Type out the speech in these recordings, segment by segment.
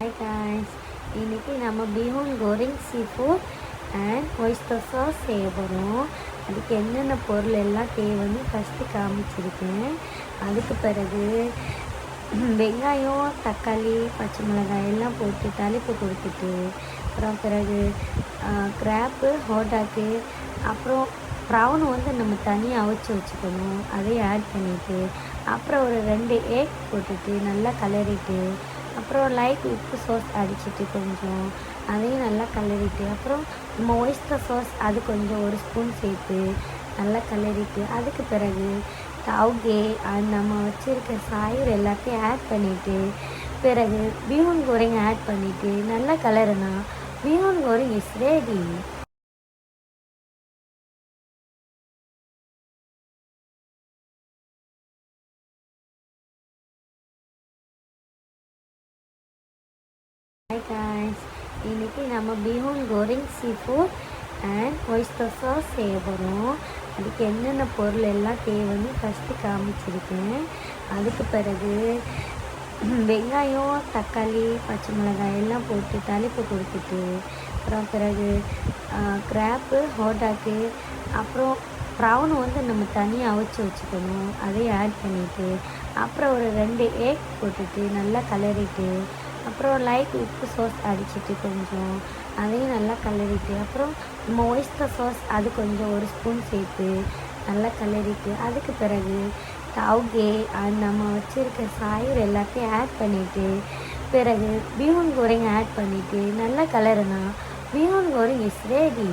Hi guys, இன்னைக்கு நம்ம bihun goreng seafood and oyster sauce செய்ய போகிறோம். அதுக்கு என்னென்ன பொருள் எல்லாம் தேவைன்னு ஃபஸ்ட்டு காமிச்சிருக்கேன். அதுக்கு பிறகு வெங்காயம், தக்காளி, பச்சை மிளகாய் எல்லாம் போட்டு தாளிப்பு கொடுத்துட்டு அப்புறம் பிறகு கிராப்பு, ஹோட்டாக்கு, அப்புறம் ப்ரௌன் நம்ம தனியாக அவிச்சு வச்சுக்கணும். அதையும் ஆட் பண்ணிவிட்டு அப்புறம் ஒரு 2 எக் போட்டுட்டு நல்லா கிளறிட்டு அப்புறம் லைட் உப்பு சாஸ் அடிச்சுட்டு கொஞ்சம் அதையும் நல்லா கிளறிட்டு அப்புறம் நம்ம ஒய்ஸ்டர் சாஸ் அது கொஞ்சம் ஒரு ஸ்பூன் சேர்த்து நல்லா கிளறிட்டு அதுக்கு பிறகு தவுகே அது நம்ம வச்சுருக்க சாயிர் எல்லாத்தையும் ஆட் பண்ணிவிட்டு பிறகு பீஹூன் கோரிங் ஆட் பண்ணிவிட்டு நல்லா கிளறுனா bihun goreng is ready. Hi guys, இன்றைக்கி நம்ம bihun goreng seafood and oyster sauce செய்ய போகிறோம். அதுக்கு என்னென்ன பொருள் எல்லாம் தேவைன்னு ஃபஸ்ட்டு காமிச்சிருக்கேன். அதுக்கு பிறகு வெங்காயம், தக்காளி, பச்சை மிளகாய் எல்லாம் போட்டு தாளிப்பு கொடுத்துட்டு அப்புறம் பிறகு கிராப்பு, ஹோட்டாக்கு, அப்புறம் ப்ரௌன் நம்ம தனியாக அவிச்சு வச்சுக்கணும். அதையும் ஆட் பண்ணிவிட்டு அப்புறம் ஒரு 2 எக் போட்டுட்டு நல்லா கிளறிட்டு அப்புறம் லைட் உப்பு சாஸ் அடிச்சுட்டு கொஞ்சம் அதையும் நல்லா கிளறிட்டு அப்புறம் நம்ம ஒய்ஸ்டர் சாஸ் அது கொஞ்சம் ஒரு ஸ்பூன் சேர்த்து நல்லா கிளறிட்டு அதுக்கு பிறகு தவுகே அது நம்ம வச்சுருக்க சாயிர் எல்லாத்தையும் ஆட் பண்ணிவிட்டு பிறகு பீஹூன் கோரிங் ஆட் பண்ணிவிட்டு நல்லா கிளறுனா bihun goreng is ready.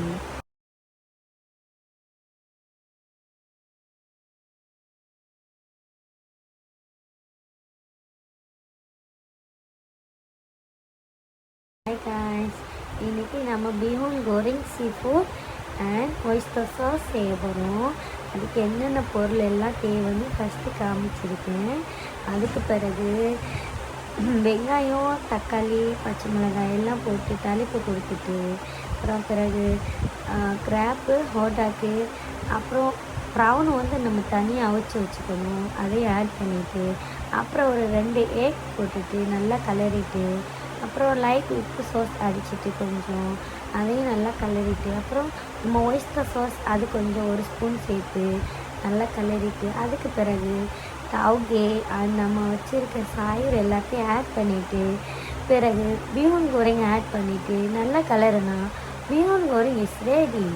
Hi guys, இன்றைக்கி நம்ம bihun goreng seafood and oyster sauce செய்ய போகிறோம். அதுக்கு என்னென்ன பொருள் எல்லாம் தேவைன்னு ஃபஸ்ட்டு காமிச்சிருக்கேன். அதுக்கு பிறகு வெங்காயம், தக்காளி, பச்சை மிளகாய் எல்லாம் போட்டு தாளிப்பு கொடுத்துட்டு அப்புறம் பிறகு கிராப்பு, ஹோட்டாக்கு, அப்புறம் ப்ரௌன் நம்ம தனியாக அவிச்சு வச்சுக்கணும். அதையும் ஆட் பண்ணிவிட்டு அப்புறம் ஒரு 2 எக் போட்டுட்டு நல்லா கிளறிட்டு அப்புறம் லைட் உப்பு சாஸ் அடிச்சுட்டு கொஞ்சம் அதையும் நல்லா கிளறிட்டு அப்புறம் நம்ம ஒய்ஸ்டர் சாஸ் அது கொஞ்சம் ஒரு ஸ்பூன் சேர்த்து நல்லா கிளறிட்டு அதுக்கு பிறகு தவுகே அது நம்ம வச்சுருக்க சாயிர் எல்லாத்தையும் ஆட் பண்ணிவிட்டு பிறகு பீஹூன் கோரிங் ஆட் பண்ணிவிட்டு நல்லா கிளறுனா பீஹூன் கோரிங் இஸ் ரெடி.